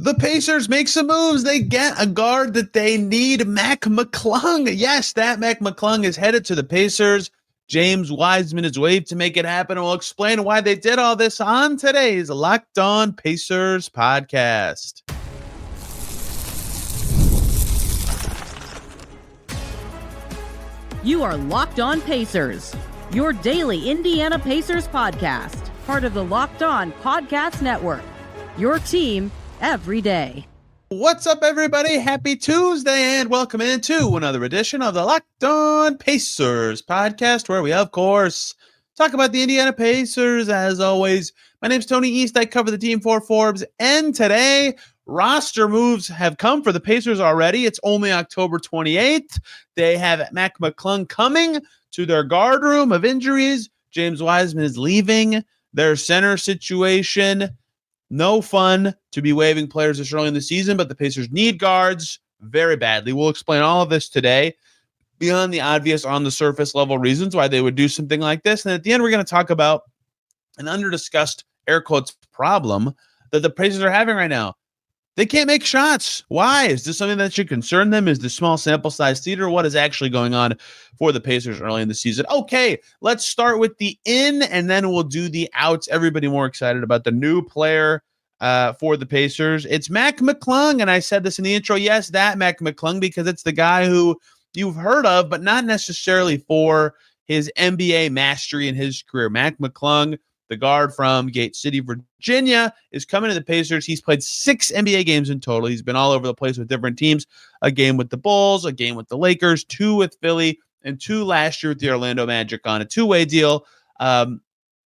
The Pacers make some moves. They get a guard that they need, Mac McClung. Yes, that Mac McClung is headed to the Pacers. James Wiseman is waived to make it happen. And we'll explain why they did all this on today's Locked On Pacers podcast. You are Locked On Pacers, your daily Indiana Pacers podcast, part of the Locked On Podcast Network, your team every day. What's up, everybody? Happy Tuesday, and welcome into another edition of the Locked On Pacers podcast, where we, of course, talk about the Indiana Pacers. As always, my name's Tony East. I cover the team for Forbes, and today, roster moves have come for the Pacers already. It's only October 28th. They have Mac McClung coming to their guard room of injuries. James Wiseman is leaving. Their center situation, no fun to be waiving players this early in the season, but the Pacers need guards very badly. We'll explain all of this today beyond the obvious on the surface level reasons why they would do something like this. And at the end, we're going to talk about an under-discussed, air quotes, problem that the Pacers are having right now. They can't make shots. Why? Is this something that should concern them? Is the small sample size theater? What is actually going on for the Pacers early in the season? Okay, let's start with the in, and then we'll do the outs. Everybody more excited about the new player for the Pacers. It's Mac McClung, and I said this in the intro. Yes, that Mac McClung, because it's the guy who you've heard of, but not necessarily for his NBA mastery in his career. Mac McClung, the guard from Gate City, Virginia, is coming to the Pacers. He's played 6 NBA games in total. He's been all over the place with different teams. A game with the Bulls, a game with the Lakers, 2 with Philly, and 2 last year with the Orlando Magic on a 2-way deal,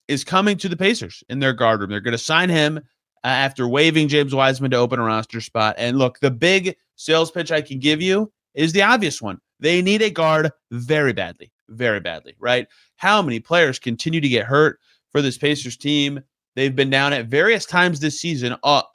is coming to the Pacers in their guard room. They're going to sign him after waiving James Wiseman to open a roster spot. And look, the big sales pitch I can give you is the obvious one. They need a guard very badly, right? How many players continue to get hurt for this Pacers team? They've been down at various times this season. Tyrese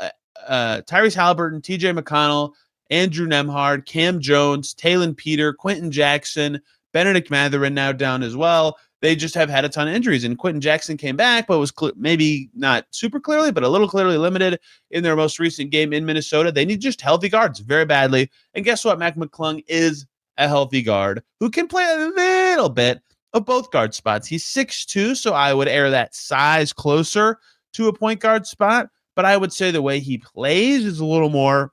Haliburton, TJ McConnell, Andrew Nembhard, Cam Jones, Talon Peter, Quentin Jackson, Bennedict Mathurin now down as well. They just have had a ton of injuries, and Quentin Jackson came back, but was maybe not super clearly, but a little clearly limited in their most recent game in Minnesota. They need just healthy guards very badly. And guess what? Mac McClung is a healthy guard who can play a little bit of both guard spots. He's 6'2", so I would air that size closer to a point guard spot, but I would say the way he plays is a little more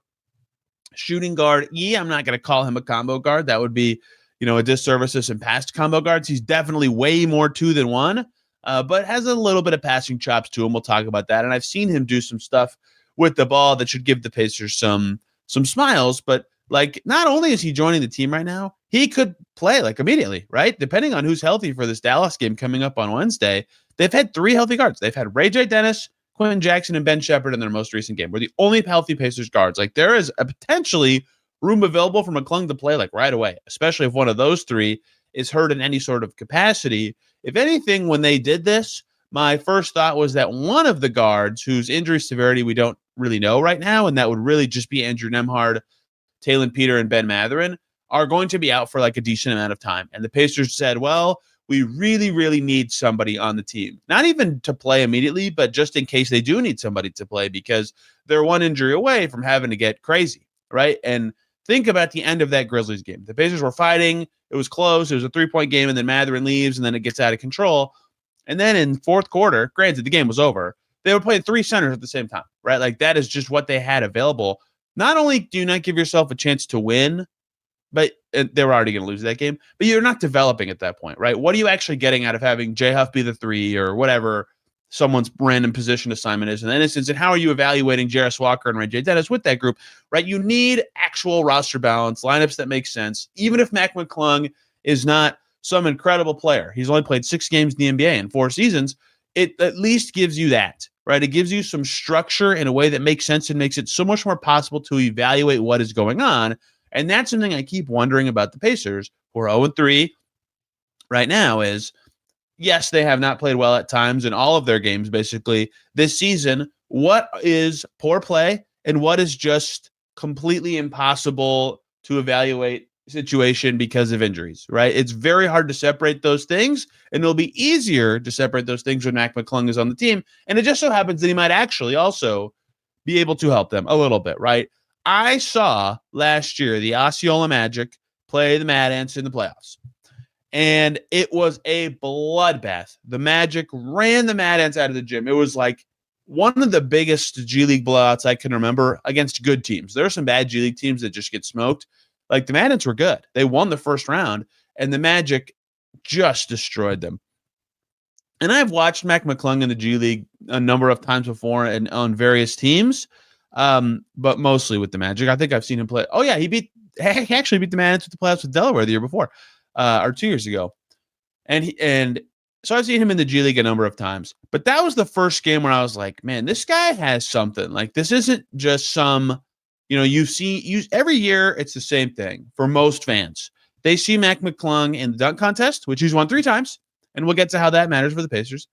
shooting guard. I'm not going to call him a combo guard. That would be, a disservice to some past combo guards. He's definitely way more 2 than 1, but has a little bit of passing chops to him. We'll talk about that. And I've seen him do some stuff with the ball that should give the Pacers some smiles, but not only is he joining the team right now, he could play immediately, right? Depending on who's healthy for this Dallas game coming up on Wednesday. They've had 3 healthy guards. They've had Ray J. Dennis, Quentin Jackson, and Ben Shepherd in their most recent game. We're the only healthy Pacers guards. There is a potentially room available for McClung to play right away, especially if one of those 3 is hurt in any sort of capacity. If anything, when they did this, my first thought was that one of the guards whose injury severity we don't really know right now, and that would really just be Andrew Nembhard, Talon Peter, and Ben Mathurin, are going to be out for a decent amount of time. And the Pacers said, well, we really, really need somebody on the team. Not even to play immediately, but just in case they do need somebody to play, because they're one injury away from having to get crazy, right? And think about the end of that Grizzlies game. The Pacers were fighting. It was close. It was a 3-point game, and then Mathurin leaves, and then it gets out of control. And then in fourth quarter, granted, the game was over, they were playing 3 centers at the same time, right? That is just what they had available. Not only do you not give yourself a chance to win, but they were already going to lose that game, but you're not developing at that point, right? What are you actually getting out of having J Huff be the 3 or whatever someone's random position assignment is in that instance? And how are you evaluating Jarris Walker and Ray J. Dennis with that group, right? You need actual roster balance, lineups that make sense. Even if Mac McClung is not some incredible player, he's only played 6 games in the NBA in 4 seasons, it at least gives you that, right? It gives you some structure in a way that makes sense and makes it so much more possible to evaluate what is going on. And that's something I keep wondering about the Pacers, who are 0-3 right now, is, yes, they have not played well at times in all of their games, basically, this season. What is poor play and what is just completely impossible to evaluate situation because of injuries, right? It's very hard to separate those things, and it'll be easier to separate those things when Mac McClung is on the team. And it just so happens that he might actually also be able to help them a little bit, right? I saw last year the Osceola Magic play the Mad Ants in the playoffs, and it was a bloodbath. The Magic ran the Mad Ants out of the gym. It was like one of the biggest G League blowouts I can remember against good teams. There are some bad G League teams that just get smoked. Like the Mad Ants were good. They won the first round, and the Magic just destroyed them. And I've watched Mac McClung in the G League a number of times before and on various teams, but mostly with the Magic. I think I've seen him play. Oh, yeah, he actually beat the Mad Ants with the playoffs with Delaware the year before, or 2 years ago. And so I've seen him in the G League a number of times. But that was the first game where I was like, man, this guy has something. Like, this isn't just some, every year it's the same thing for most fans. They see Mac McClung in the dunk contest, which he's won 3 times. And we'll get to how that matters for the Pacers.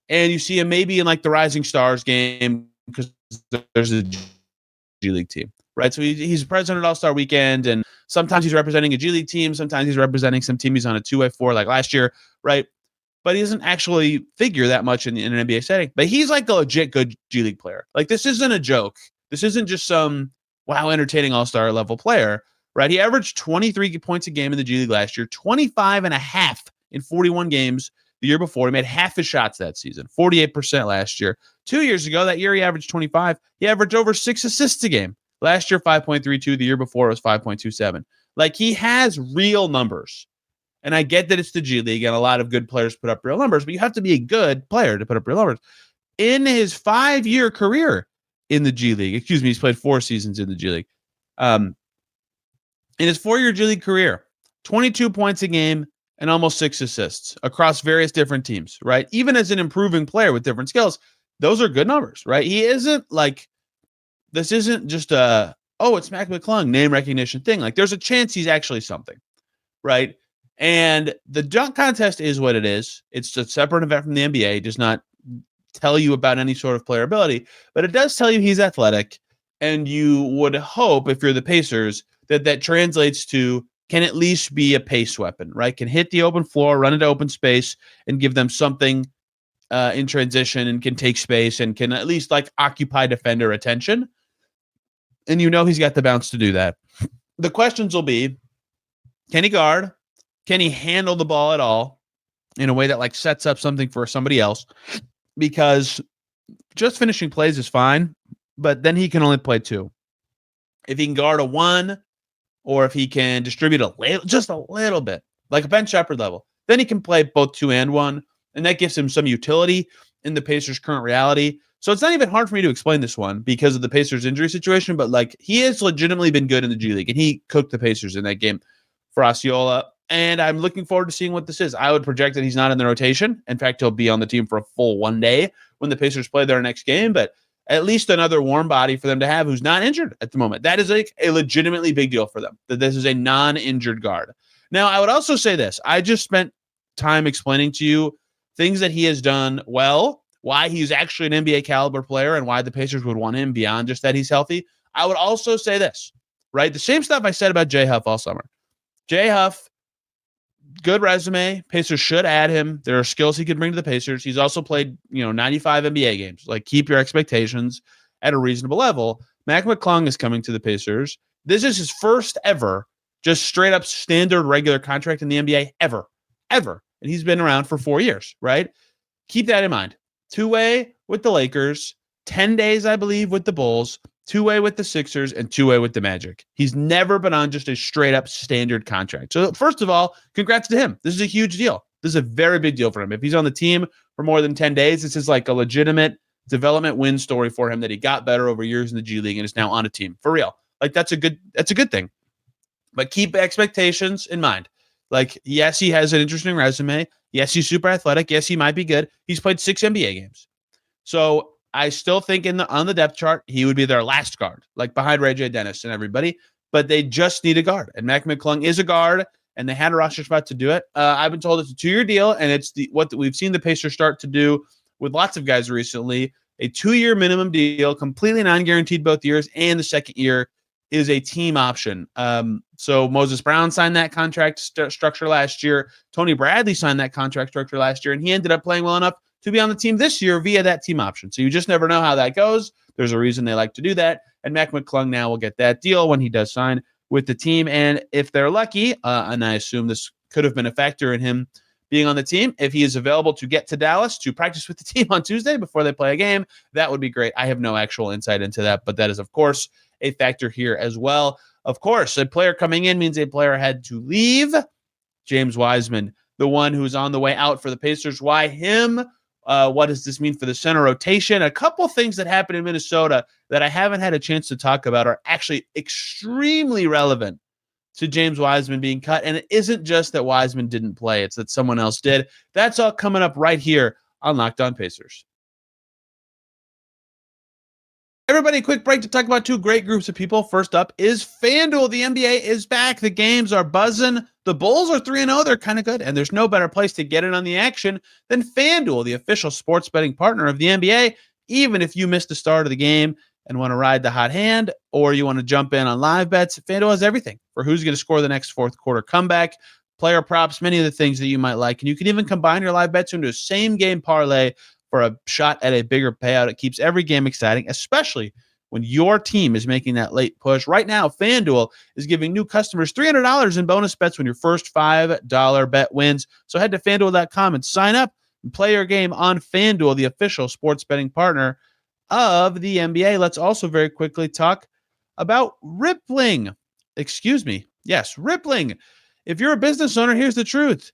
And you see him maybe in like the Rising Stars game because there's a G League team, right? So he's president at All-Star Weekend, and sometimes he's representing a G League team. Sometimes he's representing some team he's on a 2-way-4 like last year, right? But he doesn't actually figure that much in an NBA setting. But he's like a legit good G League player. Like, this isn't a joke. This isn't just some, wow, entertaining All-Star level player, right? He averaged 23 points a game in the G League last year, 25 and a half in 41 games the year before. He made half his shots that season, 48% last year. 2 years ago, that year he averaged 25. He averaged over 6 assists a game. Last year, 5.32. The year before, it was 5.27. Like, he has real numbers. And I get that it's the G League and a lot of good players put up real numbers, but you have to be a good player to put up real numbers. In his 5-year career in the G League, he's played 4 seasons in the G League. In his 4-year G League career, 22 points a game, and almost 6 assists across various different teams, right? Even as an improving player with different skills, those are good numbers, right? He isn't like, this isn't just it's Mac McClung name recognition thing. Like, there's a chance he's actually something, right? And the dunk contest is what it is. It's a separate event from the NBA. It does not tell you about any sort of player ability, but it does tell you he's athletic. And you would hope, if you're the Pacers, that translates to can at least be a pace weapon, right? Can hit the open floor, run into open space, and give them something in transition, and can take space and can at least like occupy defender attention. And he's got the bounce to do that. The questions will be, can he guard? Can he handle the ball at all in a way that like sets up something for somebody else? Because just finishing plays is fine, but then he can only play 2. If he can guard a 1, or if he can distribute just a little bit, like a Ben Shepherd level, then he can play both 2 and 1, and that gives him some utility in the Pacers' current reality. So it's not even hard for me to explain this one because of the Pacers' injury situation, but like, he has legitimately been good in the G League, and he cooked the Pacers in that game for Osceola, and I'm looking forward to seeing what this is. I would project that he's not in the rotation. In fact, he'll be on the team for a full 1 day when the Pacers play their next game, but at least another warm body for them to have who's not injured at the moment. That is like a legitimately big deal for them, that this is a non-injured guard. Now, I would also say this. I just spent time explaining to you things that he has done well, why he's actually an NBA caliber player, and why the Pacers would want him beyond just that he's healthy. I would also say this, right? The same stuff I said about Jay Huff all summer. Jay Huff, good resume. Pacers should add him. There are skills he could bring to the Pacers. He's also played, 95 NBA games. Like, keep your expectations at a reasonable level. Mac McClung is coming to the Pacers. This is his first ever just straight up standard regular contract in the NBA ever. And he's been around for 4 years, right? Keep that in mind. 2-way with the Lakers, 10 days, I believe, with the Bulls, 2-way with the Sixers, and 2-way with the Magic. He's never been on just a straight up standard contract. So first of all, congrats to him. This is a huge deal. This is a very big deal for him. If he's on the team for more than 10 days, this is like a legitimate development win story for him, that he got better over years in the G League and is now on a team for real. Like, that's a good thing. But keep expectations in mind. Like, yes, he has an interesting resume. Yes, he's super athletic. Yes, he might be good. He's played 6 NBA games. So I still think on the depth chart, he would be their last guard, like behind Ray J. Dennis and everybody. But they just need a guard. And Mac McClung is a guard, and they had a roster spot to do it. I've been told it's a 2-year deal, and it's what we've seen the Pacers start to do with lots of guys recently. A 2-year minimum deal, completely non-guaranteed both years, and the second year is a team option. So Moses Brown signed that contract structure last year. Tony Bradley signed that contract structure last year, and he ended up playing well enough to be on the team this year via that team option. So you just never know how that goes. There's a reason they like to do that. And Mac McClung now will get that deal when he does sign with the team. And if they're lucky, and I assume this could have been a factor in him being on the team, if he is available to get to Dallas to practice with the team on Tuesday before they play a game, that would be great. I have no actual insight into that, but that is, of course, a factor here as well. Of course, a player coming in means a player had to leave. James Wiseman, the one who's on the way out for the Pacers. Why him? What does this mean for the center rotation? A couple things that happened in Minnesota that I haven't had a chance to talk about are actually extremely relevant to James Wiseman being cut. And it isn't just that Wiseman didn't play, it's that someone else did. That's all coming up right here on Locked On Pacers. Everybody, quick break to talk about two great groups of people. First up is FanDuel. The NBA is back. The games are buzzing. The Bulls are 3-0. They're kind of good. And there's no better place to get in on the action than FanDuel, the official sports betting partner of the NBA. Even if you missed the start of the game and want to ride the hot hand, or you want to jump in on live bets, FanDuel has everything for who's going to score the next fourth quarter comeback, player props, many of the things that you might like. And you can even combine your live bets into a same game parlay for a shot at a bigger payout. It keeps every game exciting, especially when your team is making that late push. Right now, FanDuel is giving new customers $300 in bonus bets when your first $5 bet wins. So head to FanDuel.com and sign up and play your game on FanDuel, the official sports betting partner of the NBA. Let's also very quickly talk about Rippling. Yes, Rippling. If you're a business owner, here's the truth.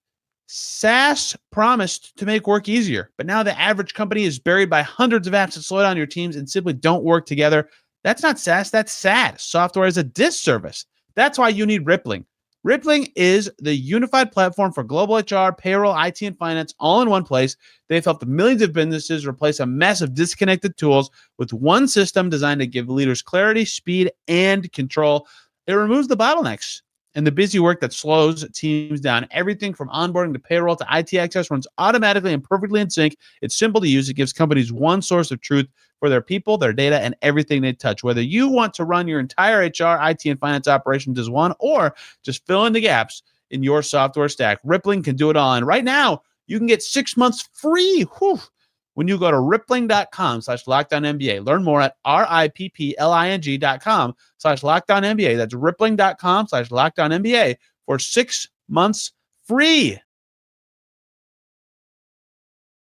SaaS promised to make work easier, but now the average company is buried by hundreds of apps that slow down your teams and simply don't work together. That's not SaaS, that's sad. Software is a disservice. That's why you need Rippling. Rippling is the unified platform for global HR, payroll, IT, and finance all in one place. They've helped millions of businesses replace a mess of disconnected tools with one system designed to give leaders clarity, speed, and control. It removes the bottlenecks and the busy work that slows teams down. Everything from onboarding to payroll to IT access runs automatically and perfectly in sync. It's simple to use. It gives companies one source of truth for their people, their data, and everything they touch. Whether you want to run your entire HR, IT, and finance operations as one, or just fill in the gaps in your software stack, Rippling can do it all. And right now, you can get 6 months free when you go to rippling.com/LockedOnNBA. Learn more at rippling.com/LockedOnNBA. That's rippling.com/LockedOnNBA for 6 months free.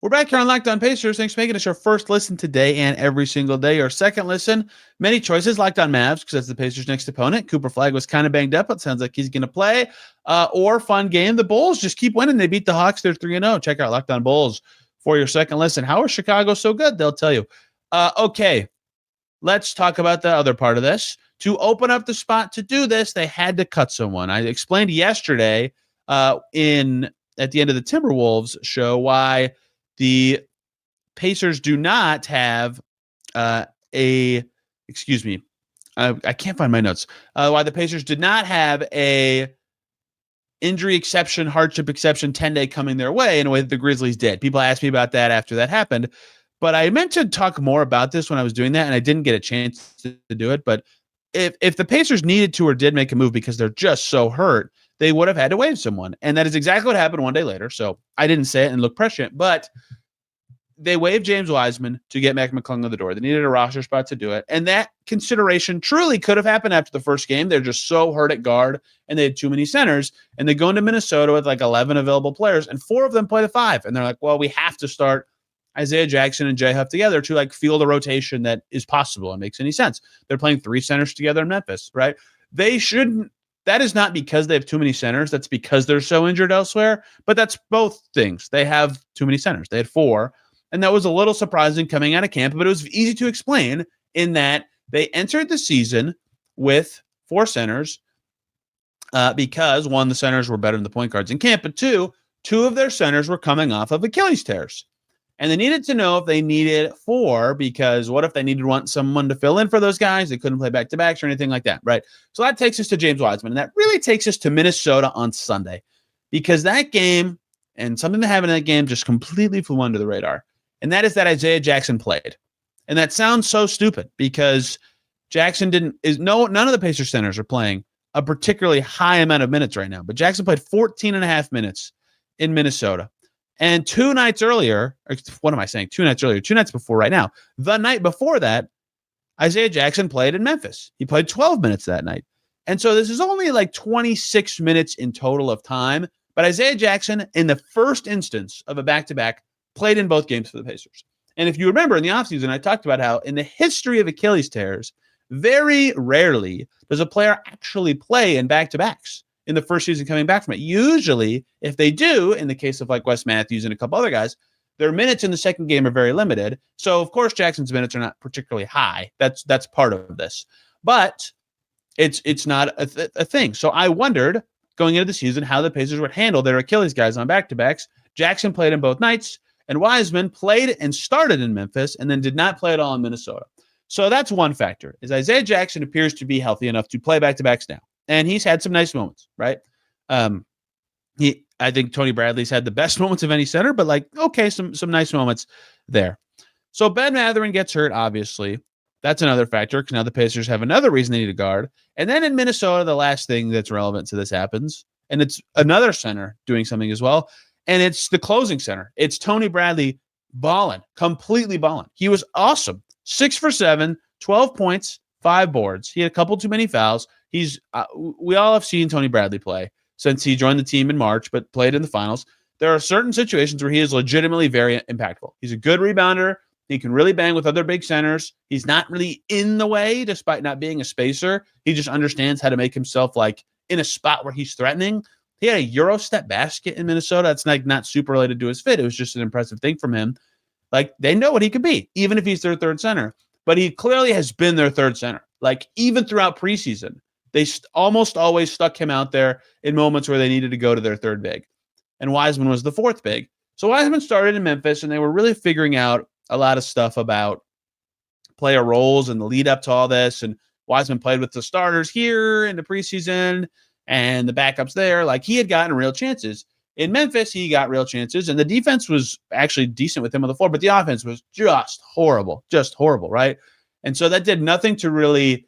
We're back here on Locked On Pacers. Thanks for making us your first listen today and every single day. Your second listen, many choices. Locked On Mavs, because that's the Pacers' next opponent. Cooper Flag was kind of banged up. It sounds like he's going to play. Or fun game. The Bulls just keep winning. They beat the Hawks. They're 3-0. Check out Locked On Bulls for your second listen. How is Chicago so good? They'll tell you. Okay, let's talk about the other part of this. To open up the spot to do this, they had to cut someone. I explained yesterday at the end of the Timberwolves show why the Pacers do not have I can't find my notes. Why the Pacers did not have a injury exception, hardship exception, 10-day coming their way in a way that the Grizzlies did. People asked me about that after that happened. But I meant to talk more about this when I was doing that, and I didn't get a chance to do it. But if the Pacers needed to or did make a move because they're just so hurt, they would have had to waive someone. And that is exactly what happened one day later. So I didn't say it and look prescient, but they waived James Wiseman to get Mac McClung on the door. They needed a roster spot to do it. And that consideration truly could have happened after the first game. They're just so hurt at guard and they had too many centers. And they go into Minnesota with like 11 available players and 4 of them play the 5. And they're like, well, we have to start Isaiah Jackson and Jay Huff together to like field a rotation that is possible and makes any sense. They're playing 3 centers together in Memphis, right? They shouldn't. That is not because they have too many centers. That's because they're so injured elsewhere. But that's both things. They have too many centers. They had 4. And that was a little surprising coming out of camp, but it was easy to explain in that they entered the season with 4 centers because, 1, the centers were better than the point guards in camp, but 2 of their centers were coming off of Achilles tears. And they needed to know if they needed 4 because what if they needed someone to fill in for those guys? They couldn't play back-to-backs or anything like that, right? So that takes us to James Wiseman, and that really takes us to Minnesota on Sunday because that game and something that happened in that game just completely flew under the radar. And that is that Isaiah Jackson played. And that sounds so stupid because Jackson none of the Pacers centers are playing a particularly high amount of minutes right now. But Jackson played 14 and a half minutes in Minnesota. And 2 nights earlier, 2 nights before right now, the night before that, Isaiah Jackson played in Memphis. He played 12 minutes that night. And so this is only like 26 minutes in total of time. But Isaiah Jackson, in the first instance of a back-to-back, played in both games for the Pacers. And if you remember in the offseason, I talked about how in the history of Achilles tears, very rarely does a player actually play in back-to-backs in the first season coming back from it. Usually, if they do, in the case of like Wes Matthews and a couple other guys, their minutes in the second game are very limited. So, of course, Jackson's minutes are not particularly high. That's part of this. But it's not a thing. So I wondered, going into the season, how the Pacers would handle their Achilles guys on back-to-backs. Jackson played in both nights, and Wiseman played and started in Memphis and then did not play at all in Minnesota. So that's one factor, is Isaiah Jackson appears to be healthy enough to play back-to-backs now. And he's had some nice moments, right? I think Tony Bradley's had the best moments of any center, but like, okay, some nice moments there. So Ben Mathurin gets hurt, obviously. That's another factor, because now the Pacers have another reason they need a guard. And then in Minnesota, the last thing that's relevant to this happens, and it's another center doing something as well, and it's the closing center. It's Tony Bradley balling, completely balling. He was awesome. 6 for 7, 12 points, 5 boards. He had a couple too many fouls. We all have seen Tony Bradley play since he joined the team in March, but played in the finals. There are certain situations where he is legitimately very impactful. He's a good rebounder. He can really bang with other big centers. He's not really in the way, despite not being a spacer. He just understands how to make himself like in a spot where he's threatening. He had a Euro step basket in Minnesota. It's like not super related to his fit. It was just an impressive thing from him. Like, they know what he could be, even if he's their third center. But he clearly has been their third center. Like, even throughout preseason, they almost always stuck him out there in moments where they needed to go to their third big. And Wiseman was the fourth big. So Wiseman started in Memphis, and they were really figuring out a lot of stuff about player roles and the lead up to all this. And Wiseman played with the starters here in the preseason and the backups there. Like, he had gotten real chances. In Memphis, he got real chances, and the defense was actually decent with him on the floor, but the offense was just horrible, right? And so that did nothing to really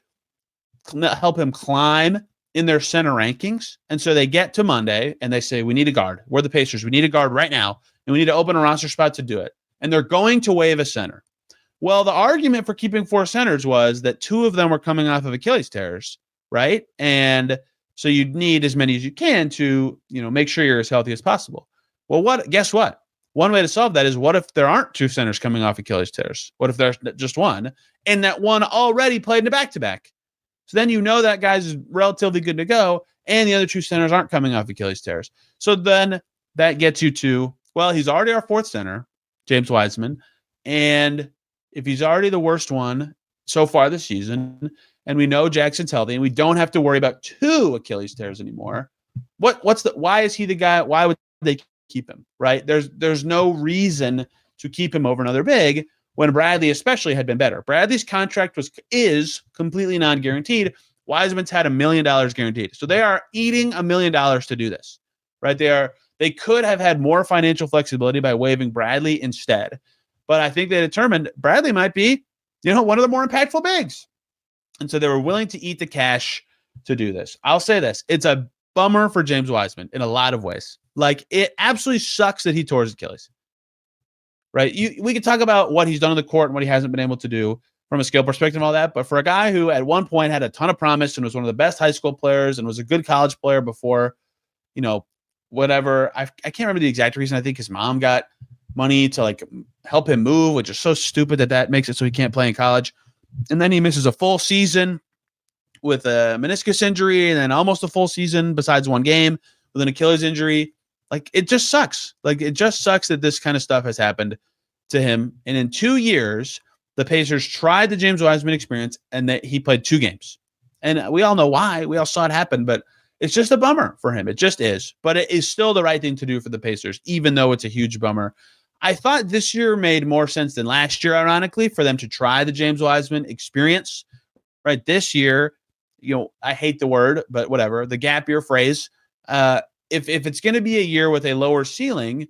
help him climb in their center rankings. And so they get to Monday, and they say, we need a guard. We're the Pacers. We need a guard right now, and we need to open a roster spot to do it. And they're going to waive a center. Well, the argument for keeping 4 centers was that 2 of them were coming off of Achilles tears, right? And so you'd need as many as you can to, make sure you're as healthy as possible. Well, guess what? One way to solve that is, what if there aren't 2 centers coming off Achilles tears? What if there's just one, and that one already played in a back-to-back? So then that guy's relatively good to go, and the other 2 centers aren't coming off Achilles tears. So then that gets you to, well, he's already our 4th center, James Wiseman, and if he's already the worst one so far this season, and we know Jackson's healthy, and we don't have to worry about 2 Achilles tears anymore, why is he the guy? Why would they keep him, right? There's no reason to keep him over another big when Bradley especially had been better. Bradley's contract is completely non-guaranteed. Wiseman's had $1 million guaranteed. So they are eating $1 million to do this, right? They could have had more financial flexibility by waiving Bradley instead. But I think they determined Bradley might be, one of the more impactful bigs. And so they were willing to eat the cash to do this. I'll say this. It's a bummer for James Wiseman in a lot of ways. Like, it absolutely sucks that he tore his Achilles. Right? We could talk about what he's done on the court and what he hasn't been able to do from a skill perspective and all that. But for a guy who at one point had a ton of promise and was one of the best high school players and was a good college player before, whatever. I can't remember the exact reason. I think his mom got money to like help him move, which is so stupid that makes it so he can't play in college. And then he misses a full season with a meniscus injury, and then almost a full season besides one game with an Achilles injury. Like, it just sucks. Like, it just sucks that this kind of stuff has happened to him. And in 2 years, the Pacers tried the James Wiseman experience, and that he played 2 games. And we all know why. We all saw it happen, but it's just a bummer for him. It just is. But it is still the right thing to do for the Pacers, even though it's a huge bummer. I thought this year made more sense than last year, ironically, for them to try the James Wiseman experience. Right? This year, I hate the word, but whatever, the gap year phrase. If it's going to be a year with a lower ceiling,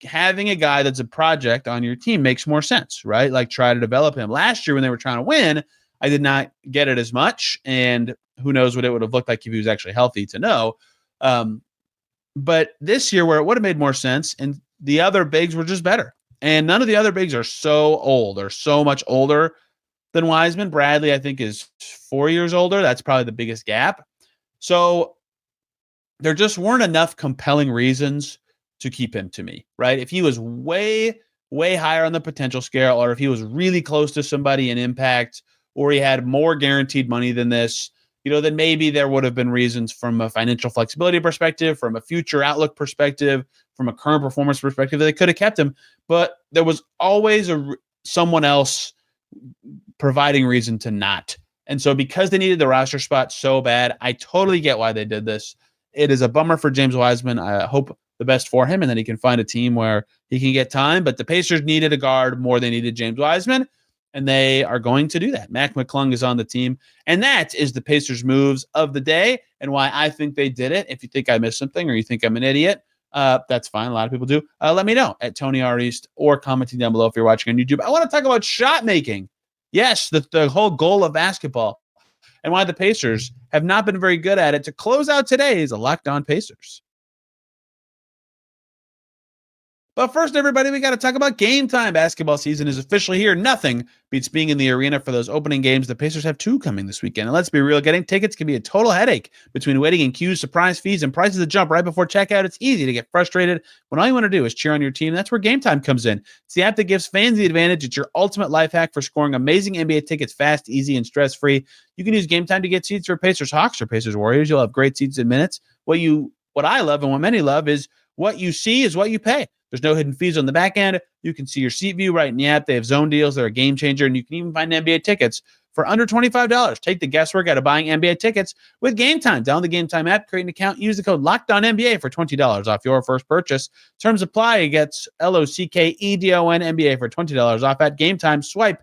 having a guy that's a project on your team makes more sense, right? Like, try to develop him. Last year when they were trying to win, I did not get it as much, and who knows what it would have looked like if he was actually healthy to know. But this year, where it would have made more sense, and the other bigs were just better. And none of the other bigs are so old or so much older than Wiseman. Bradley, I think, is 4 years older. That's probably the biggest gap. So there just weren't enough compelling reasons to keep him to me, right? If he was way, way higher on the potential scale, or if he was really close to somebody in impact, or he had more guaranteed money than this, then maybe there would have been reasons from a financial flexibility perspective, from a future outlook perspective, from a current performance perspective, that they could have kept him. But there was always someone else providing reason to not. And so because they needed the roster spot so bad, I totally get why they did this. It is a bummer for James Wiseman. I hope the best for him, and then he can find a team where he can get time. But the Pacers needed a guard more than they needed James Wiseman, and they are going to do that. Mac McClung is on the team, and that is the Pacers' moves of the day and why I think they did it. If you think I missed something or you think I'm an idiot, that's fine. A lot of people do. Let me know at Tony R. East or commenting down below if you're watching on YouTube. I want to talk about shot making. Yes, the whole goal of basketball and why the Pacers have not been very good at it. To close out today's Locked On Pacers. But first, everybody, we got to talk about game time. Basketball season is officially here. Nothing beats being in the arena for those opening games. The Pacers have 2 coming this weekend. And let's be real, getting tickets can be a total headache. Between waiting in queues, surprise fees, and prices that jump right before checkout, it's easy to get frustrated when all you want to do is cheer on your team. That's where Game Time comes in. It's the app that gives fans the advantage. It's your ultimate life hack for scoring amazing NBA tickets fast, easy, and stress-free. You can use Game Time to get seats for Pacers Hawks or Pacers Warriors. You'll have great seats in minutes. What I love and what many love is what you see is what you pay. There's no hidden fees on the back end. You can see your seat view right in the app. They have zone deals that are a game changer, and you can even find NBA tickets for under $25. Take the guesswork out of buying NBA tickets with Game Time. Download the Game Time app, create an account, use the code LOCKEDONNBA for $20 off your first purchase. Terms apply. It gets LOCKEDON NBA for $20 off at Game Time. Swipe,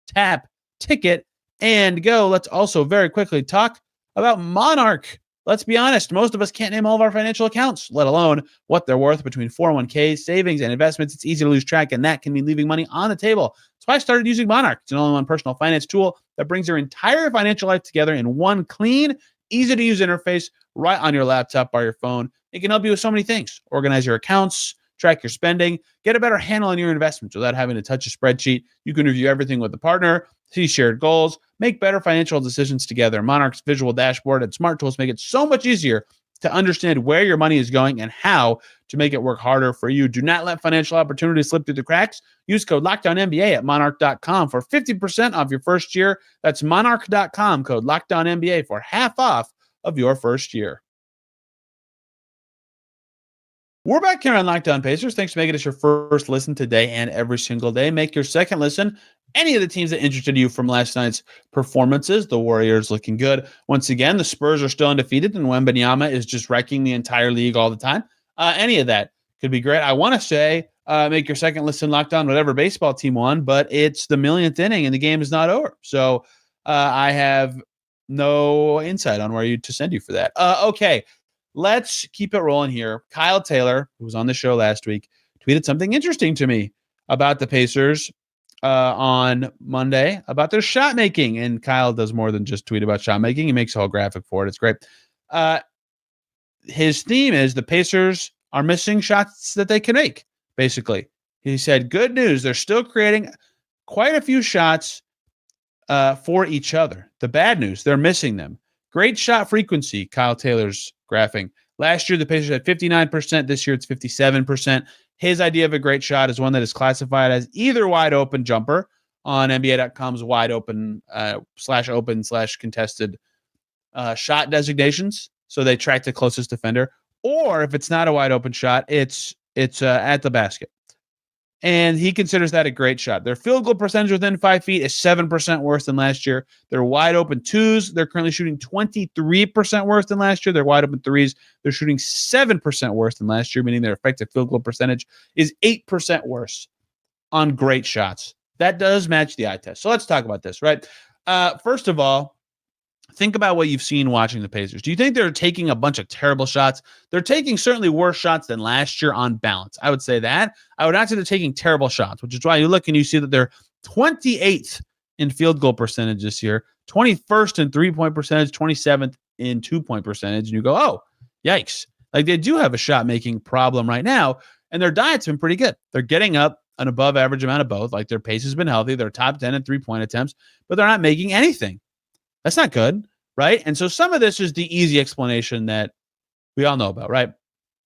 tap, ticket, and go. Let's also very quickly talk about Monarch. Let's be honest, most of us can't name all of our financial accounts, let alone what they're worth between 401ks, savings, and investments. It's easy to lose track, and that can mean leaving money on the table. That's why I started using Monarch. It's an all-in-one personal finance tool that brings your entire financial life together in one clean, easy-to-use interface right on your laptop or your phone. It can help you with so many things. Organize your accounts, track your spending, get a better handle on your investments without having to touch a spreadsheet. You can review everything with a partner, see shared goals, make better financial decisions together. Monarch's visual dashboard and smart tools make it so much easier to understand where your money is going and how to make it work harder for you. Do not let financial opportunities slip through the cracks. Use code LOCKEDONNBA at monarch.com for 50% off your first year. That's monarch.com, code LOCKEDONNBA for half off of your first year. We're back here on Locked On Pacers. Thanks for making us your first listen today and every single day. Make your second listen any of the teams that interested you from last night's performances. The Warriors looking good. Once again, the Spurs are still undefeated, and Wembanyama is just wrecking the entire league all the time. Any of that could be great. I want to say make your second listen Locked On whatever baseball team won, but it's the millionth inning, and the game is not over. So I have no insight on where to send you for that. Okay. Let's keep it rolling here. Kyle Taylor, who was on the show last week, tweeted something interesting to me about the Pacers on Monday about their shot making. And Kyle does more than just tweet about shot making. He makes a whole graphic for it. It's great. His theme is the Pacers are missing shots that they can make, basically. He said, good news. They're still creating quite a few shots for each other. The bad news, they're missing them. Great shot frequency, Kyle Taylor's graphing. Last year, the Pacers had 59%. This year, it's 57%. His idea of a great shot is one that is classified as either wide open jumper on NBA.com's wide open / contested shot designations. So they track the closest defender. Or if it's not a wide open shot, it's at the basket. And he considers that a great shot. Their field goal percentage within 5 feet is 7% worse than last year. Their wide open twos, they're currently shooting 23% worse than last year. Their wide open threes, they're shooting 7% worse than last year, meaning their effective field goal percentage is 8% worse on great shots. That does match the eye test. So let's talk about this, right? First of all, think about what you've seen watching the Pacers. Do you think they're taking a bunch of terrible shots? They're taking certainly worse shots than last year on balance. I would say that. I would not say they're taking terrible shots, which is why you look and you see that they're 28th in field goal percentage this year, 21st in three-point percentage, 27th in two-point percentage. And you go, oh, yikes. Like they do have a shot-making problem right now, and their diet's been pretty good. They're getting up an above average amount of both. Like their pace has been healthy. They're top 10 in 3-point attempts, but they're not making anything. That's not good, right? And so some of this is the easy explanation that we all know about, right?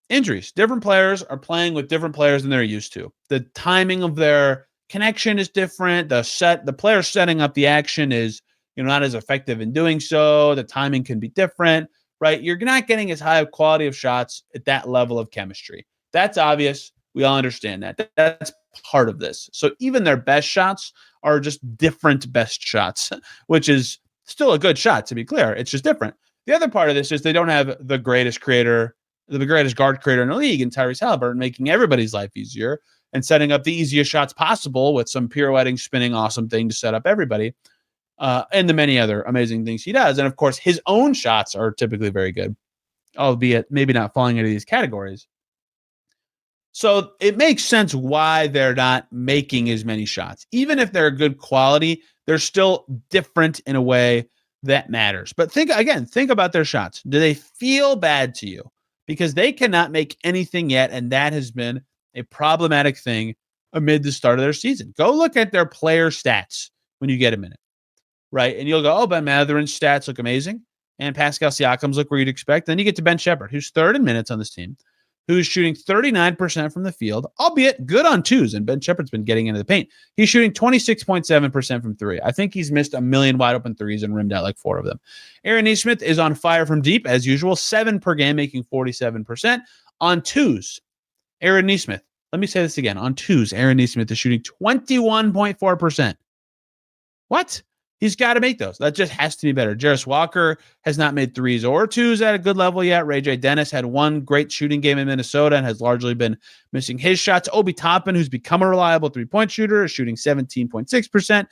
Injuries. Different players are playing with different players than they're used to. The timing of their connection is different. The player setting up the action is, not as effective in doing so. The timing can be different, right? You're not getting as high of quality of shots at that level of chemistry. That's obvious. We all understand that. That's part of this. So even their best shots are just different best shots, which is still a good shot, to be clear. It's just different. The other part of this is they don't have the greatest guard creator in the league in Tyrese Haliburton, making everybody's life easier and setting up the easiest shots possible with some pirouetting, spinning, awesome thing to set up everybody, and the many other amazing things he does. And of course, his own shots are typically very good, albeit maybe not falling into these categories. So it makes sense why they're not making as many shots. Even if they're good quality, they're still different in a way that matters. But think about their shots. Do they feel bad to you? Because they cannot make anything yet, and that has been a problematic thing amid the start of their season. Go look at their player stats when you get a minute, right? And you'll go, oh, Ben Mathurin's stats look amazing, and Pascal Siakam's look where you'd expect. Then you get to Ben Shepherd, who's third in minutes on this team, who's shooting 39% from the field, albeit good on twos, and Ben Shepherd's been getting into the paint. He's shooting 26.7% from three. I think he's missed a million wide open threes and rimmed out like 4 of them. Aaron Nesmith is on fire from deep, as usual, 7 per game, making 47%. On twos, Aaron Nesmith, let me say this again. On twos, Aaron Nesmith is shooting 21.4%. What? He's got to make those. That just has to be better. Jarris Walker has not made threes or twos at a good level yet. Ray J. Dennis had one great shooting game in Minnesota and has largely been missing his shots. Obi Toppin, who's become a reliable three-point shooter, is shooting 17.6%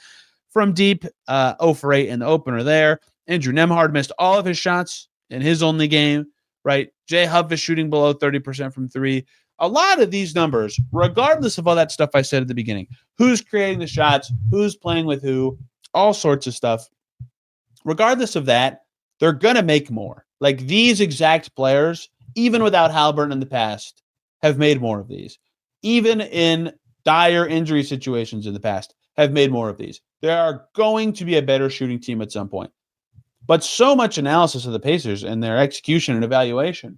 from deep, 0 for 8 in the opener there. Andrew Nembhard missed all of his shots in his only game, right? Jay Huff is shooting below 30% from three. A lot of these numbers, regardless of all that stuff I said at the beginning, who's creating the shots, who's playing with who, all sorts of stuff. Regardless of that, they're going to make more. Like these exact players, even without Haliburton in the past, have made more of these. Even in dire injury situations in the past, have made more of these. They are going to be a better shooting team at some point. But so much analysis of the Pacers and their execution and evaluation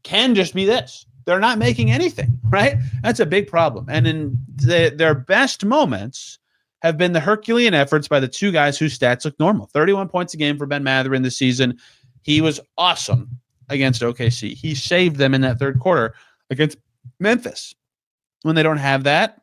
can just be this. They're not making anything, right? That's a big problem. And in their best moments have been the Herculean efforts by the two guys whose stats look normal. 31 points a game for Ben Mathurin this season. He was awesome against OKC. He saved them in that third quarter against Memphis. When they don't have that,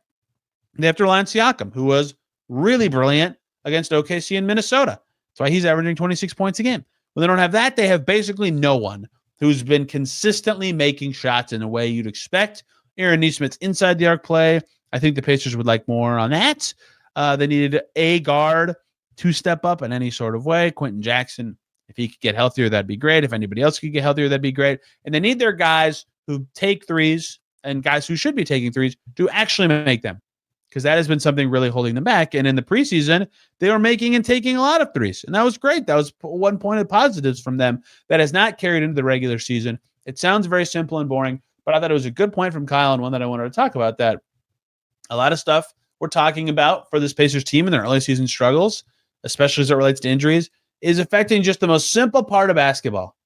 they have to rely on Siakam, who was really brilliant against OKC in Minnesota. That's why he's averaging 26 points a game. When they don't have that, they have basically no one who's been consistently making shots in a way you'd expect. Aaron Nesmith's inside the arc play. I think the Pacers would like more on that. They needed a guard to step up in any sort of way. Quentin Jackson, if he could get healthier, that'd be great. If anybody else could get healthier, that'd be great. And they need their guys who take threes and guys who should be taking threes to actually make them, because that has been something really holding them back. And in the preseason, they were making and taking a lot of threes, and that was great. That was one point of positives from them that has not carried into the regular season. It sounds very simple and boring, but I thought it was a good point from Kyle and one that I wanted to talk about, that a lot of stuff we're talking about for this Pacers team and their early season struggles, especially as it relates to injuries, is affecting just the most simple part of basketball.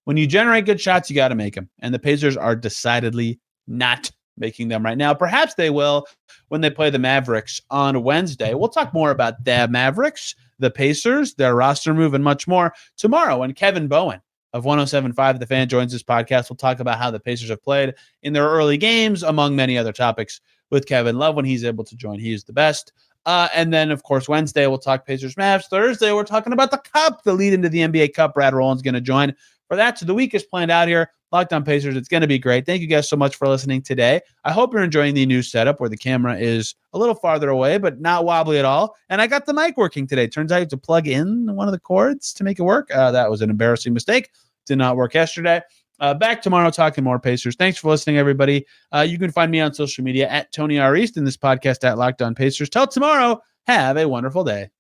When you generate good shots, you got to make them. And the Pacers are decidedly not making them right now. Perhaps they will when they play the Mavericks on Wednesday. We'll talk more about the Mavericks, the Pacers, their roster move, and much more tomorrow. And Kevin Bowen of 107.5 The Fan joins this podcast. We'll talk about how the Pacers have played in their early games, among many other topics, with Kevin Love when he's able to join. He is the best. And then, of course, Wednesday, we'll talk Pacers Mavs. Thursday, we're talking about the Cup, the lead into the NBA Cup. Brad Rowland's going to join for that. So the week is planned out here. Locked On Pacers. It's going to be great. Thank you guys so much for listening today. I hope you're enjoying the new setup where the camera is a little farther away, but not wobbly at all. And I got the mic working today. Turns out you have to plug in one of the cords to make it work. That was an embarrassing mistake. Did not work yesterday. Back tomorrow talking more Pacers. Thanks for listening, everybody. You can find me on social media at Tony R. East and this podcast at Locked On Pacers. Till tomorrow, have a wonderful day.